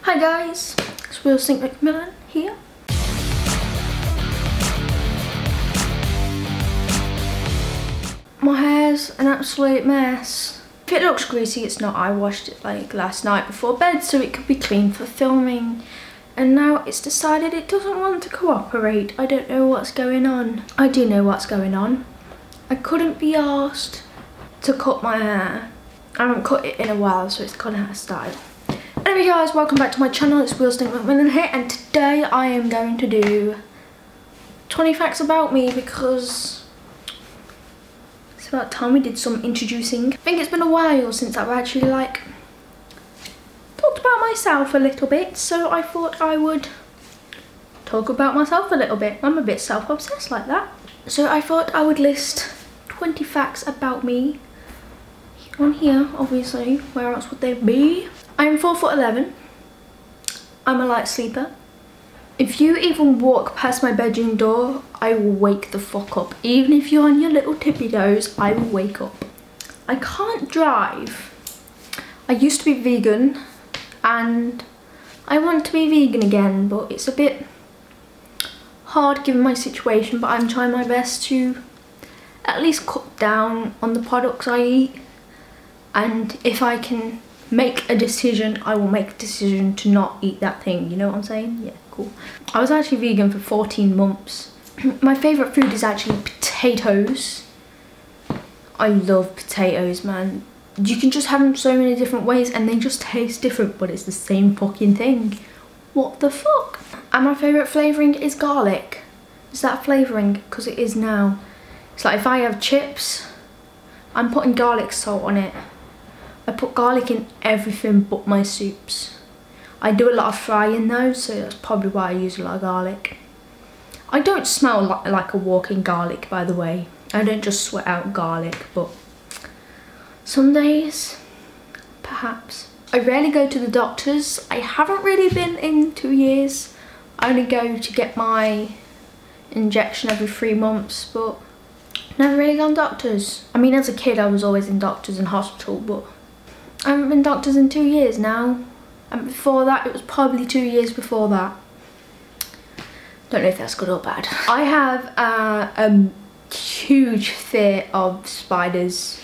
Hi guys, it's Weal here. My hair's an absolute mess. If it looks greasy, it's not. I washed it like last night before bed so it could be clean for filming. And now it's decided it doesn't want to cooperate. I don't know what's going on. I do know what's going on. I couldn't be asked to cut my hair. I haven't cut it in a while, so it's gone out of style. Anyway guys, welcome back to my channel. It's Weal here, and today I am going to do 20 facts about me because it's about time we did some introducing. I think it's been a while since I've actually talked about myself a little bit, so I thought I would talk about myself a little bit. I'm a bit self-obsessed like that. So I thought I would list 20 facts about me on here, obviously. Where else would they be? I'm 4'11". I'm a light sleeper. If you even walk past my bedroom door, I will wake the fuck up. Even if you're on your little tippy toes, I will wake up. I can't drive. I used to be vegan and I want to be vegan again, but it's a bit hard given my situation, but I'm trying my best to at least cut down on the products I eat. And if I can make a decision, I will make a decision to not eat that thing, you know what I'm saying? Yeah, cool. I was actually vegan for 14 months. My favourite food is actually potatoes. I love potatoes, man. You can just have them so many different ways and they just taste different, but it's the same fucking thing. What the fuck? And my favourite flavouring is garlic. Is that flavouring? Because it is now. It's like if I have chips, I'm putting garlic salt on it. I put garlic in everything but my soups. I do a lot of frying though, so that's probably why I use a lot of garlic. I don't smell like a walking garlic, by the way. I don't just sweat out garlic, but some days, perhaps. I rarely go to the doctors. I haven't really been in 2 years. I only go to get my injection every 3 months, but never really gone to doctors. I mean, as a kid, I was always in doctors and hospital, but I haven't been doctors in 2 years now. And before that, it was probably 2 years before that. Don't know if that's good or bad. I have a huge fear of spiders.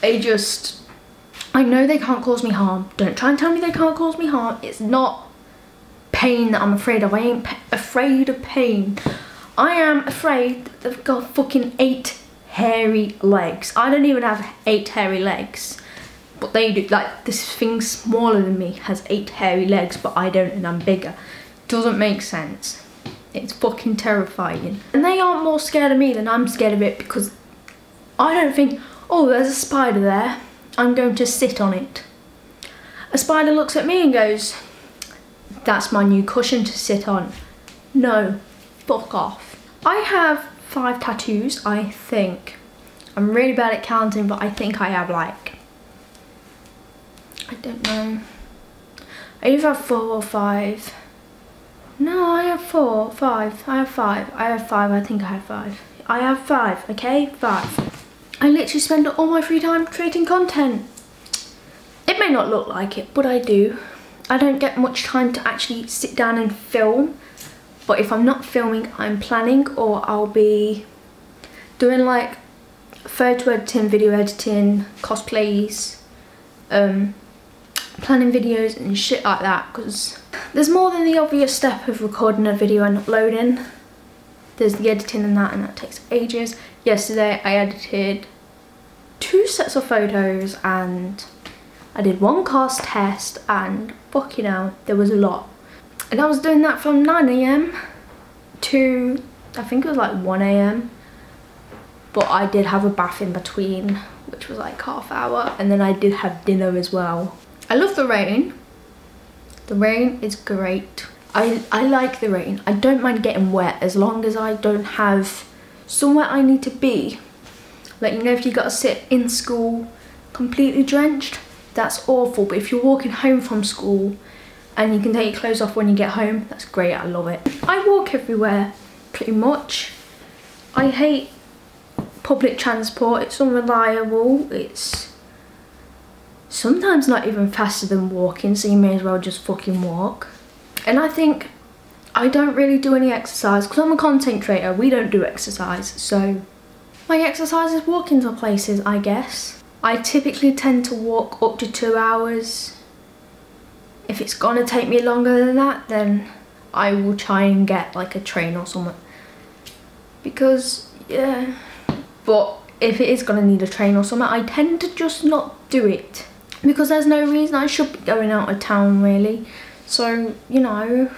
I know they can't cause me harm. Don't try and tell me they can't cause me harm. It's not pain that I'm afraid of. I ain't afraid of pain. I am afraid that they've got fucking 8 hairy legs. I don't even have 8 hairy legs. But they do. Like, this thing smaller than me has 8 hairy legs, but I don't, and I'm bigger. Doesn't make sense. It's fucking terrifying. And they aren't more scared of me than I'm scared of it, because I don't think, oh, there's a spider there, I'm going to sit on it. A spider looks at me and goes, that's my new cushion to sit on. No, fuck off. I have 5 tattoos, I think. I'm really bad at counting, but I think I have like, I don't know. I either have 4 or 5. No, I have 4, 5. I have 5. I have 5. I think I have 5. I have 5, okay? 5. I literally spend all my free time creating content. It may not look like it, but I do. I don't get much time to actually sit down and film. But if I'm not filming, I'm planning, or I'll be doing like photo editing, video editing, cosplays, planning videos and shit like that, because there's more than the obvious step of recording a video and uploading. There's the editing and that takes ages. Yesterday I edited 2 sets of photos and I did 1 cast test, and fucking hell, there was a lot. And I was doing that from 9 AM to I think it was like 1 AM. But I did have a bath in between, which was like ½ hour, and then I did have dinner as well. I love the rain. The rain is great. I like the rain. I don't mind getting wet as long as I don't have somewhere I need to be. Like, you know, if you got to sit in school completely drenched, that's awful. But if you're walking home from school and you can take your clothes off when you get home, that's great. I love it. I walk everywhere pretty much. I hate public transport. It's unreliable. It's sometimes not even faster than walking, so you may as well just fucking walk. And I think I don't really do any exercise because I'm a content creator. We don't do exercise, so my exercise is walking to places, I guess. I typically tend to walk up to 2 hours. If it's gonna take me longer than that, then I will try and get like a train or something. Because, yeah, but if it is gonna need a train or something, I tend to just not do it. Because there's no reason I should be going out of town really. So, you know,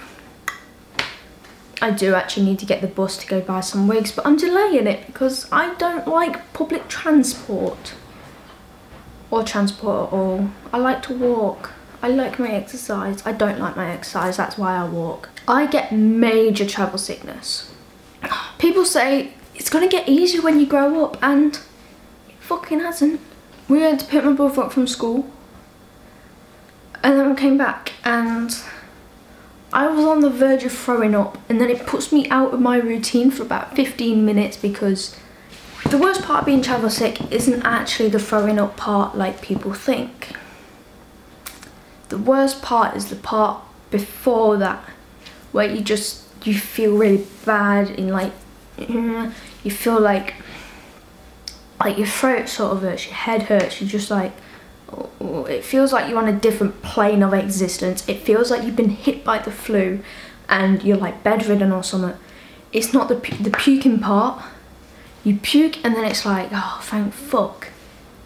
I do actually need to get the bus to go buy some wigs, but I'm delaying it because I don't like public transport. Or transport at all. I like to walk. I like my exercise. I don't like my exercise, that's why I walk. I get major travel sickness. People say it's gonna get easier when you grow up, and it fucking hasn't. We went to pick my brother up from school, and then we came back and I was on the verge of throwing up, and then it puts me out of my routine for about 15 minutes because the worst part of being travel sick isn't actually the throwing up part like people think. The worst part is the part before that, where you feel really bad and like, you feel like your throat sort of hurts, your head hurts, you're just like, oh, it feels like you're on a different plane of existence. It feels like you've been hit by the flu and you're like bedridden or something. It's not the puking part. You puke and then it's like, oh, thank fuck.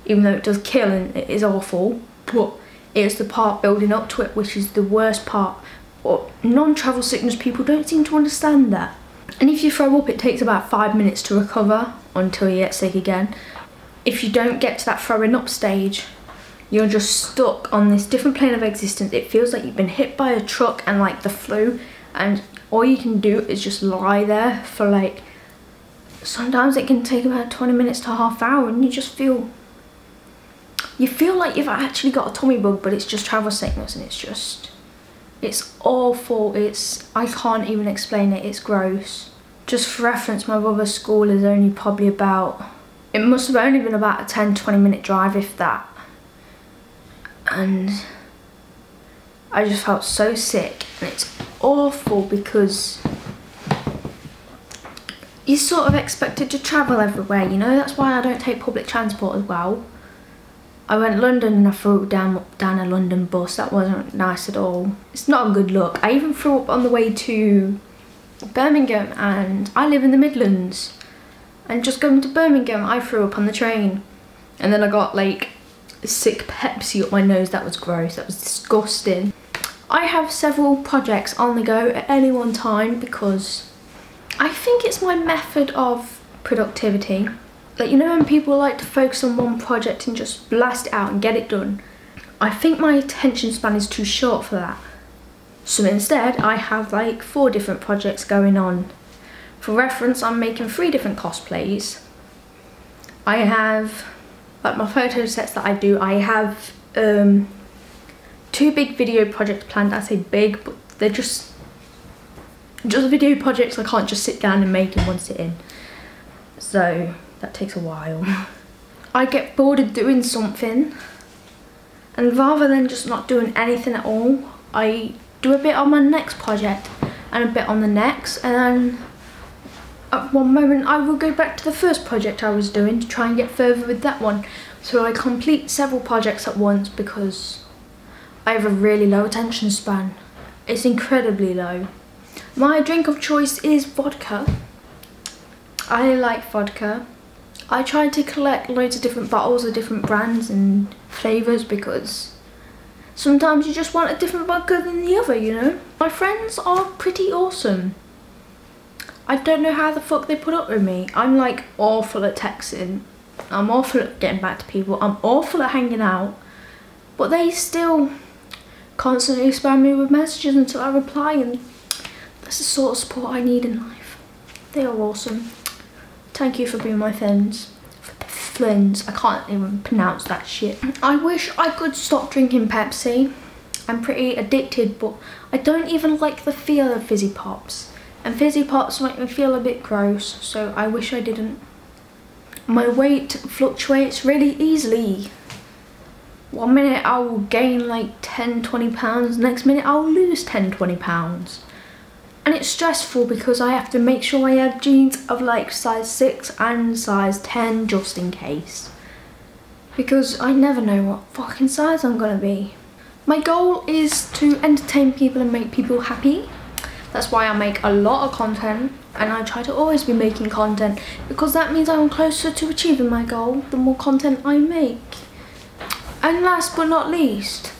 Even though it does kill and it is awful, but it's the part building up to it which is the worst part. But non-travel sickness people don't seem to understand that. And if you throw up, it takes about 5 minutes to recover until you get sick again. If you don't get to that throwing up stage, you're just stuck on this different plane of existence. It feels like you've been hit by a truck and like the flu, and all you can do is just lie there for like, sometimes it can take about 20 minutes to half hour, and you just feel like you've actually got a tummy bug, but it's just travel sickness, and it's awful. I can't even explain it, it's gross. Just for reference, my brother's school is only probably it must have only been about a 10-20 minute drive, if that. And I just felt so sick, and it's awful because you're sort of expected to travel everywhere, you know. That's why I don't take public transport as well. I went to London and I threw up down a London bus. That wasn't nice at all. It's not a good look. I even threw up on the way to Birmingham, and I live in the Midlands. And just going to Birmingham, I threw up on the train. And then I got like sick Pepsi up my nose. That was gross. That was disgusting. I have several projects on the go at any one time because I think it's my method of productivity. Like, you know when people like to focus on one project and just blast it out and get it done? I think my attention span is too short for that. So instead, I have like 4 different projects going on. For reference, I'm making 3 different cosplays. I have, like my photo sets that I do, I have 2 big video projects planned. I say big, but they're just video projects I can't just sit down and make in one sitting. So that takes a while. I get bored of doing something, and rather than just not doing anything at all, I do a bit on my next project and a bit on the next, and then at one moment I will go back to the first project I was doing to try and get further with that one. So I complete several projects at once because I have a really low attention span. It's incredibly low. My drink of choice is vodka. I like vodka. I tried to collect loads of different bottles of different brands and flavours because sometimes you just want a different vodka than the other, you know? My friends are pretty awesome. I don't know how the fuck they put up with me. I'm like awful at texting. I'm awful at getting back to people. I'm awful at hanging out. But they still constantly spam me with messages until I reply, and that's the sort of support I need in life. They are awesome. Thank you for being my friends. Friends, I can't even pronounce that shit. I wish I could stop drinking Pepsi. I'm pretty addicted, but I don't even like the feel of fizzy pops. And fizzy pops make me feel a bit gross, so I wish I didn't. My weight fluctuates really easily. One minute I will gain like 10, 20 pounds, next minute I'll lose 10, 20 pounds. And it's stressful because I have to make sure I have jeans of like size 6 and size 10 just in case. Because I never know what fucking size I'm gonna be. My goal is to entertain people and make people happy. That's why I make a lot of content, and I try to always be making content because that means I'm closer to achieving my goal the more content I make. And last but not least,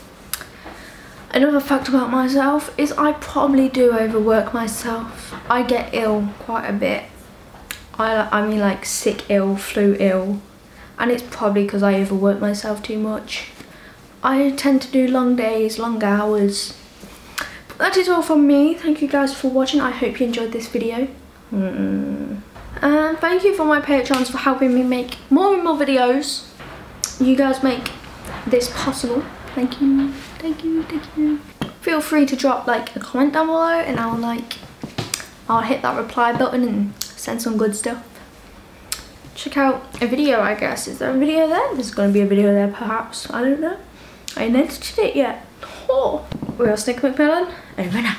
another fact about myself is I probably do overwork myself. I get ill quite a bit. I mean like sick ill, flu ill, and it's probably because I overwork myself too much. I tend to do long days, long hours. But that is all from me. Thank you guys for watching. I hope you enjoyed this video. And thank you for my patrons for helping me make more and more videos. You guys make this possible. Thank you, thank you, thank you. Feel free to drop like a comment down below and I'll hit that reply button and send some good stuff. Check out a video, I guess. Is there a video there? There's gonna be a video there perhaps. I don't know. I ain't edited it yet. Oh. Weal Snicker McMillan, over now.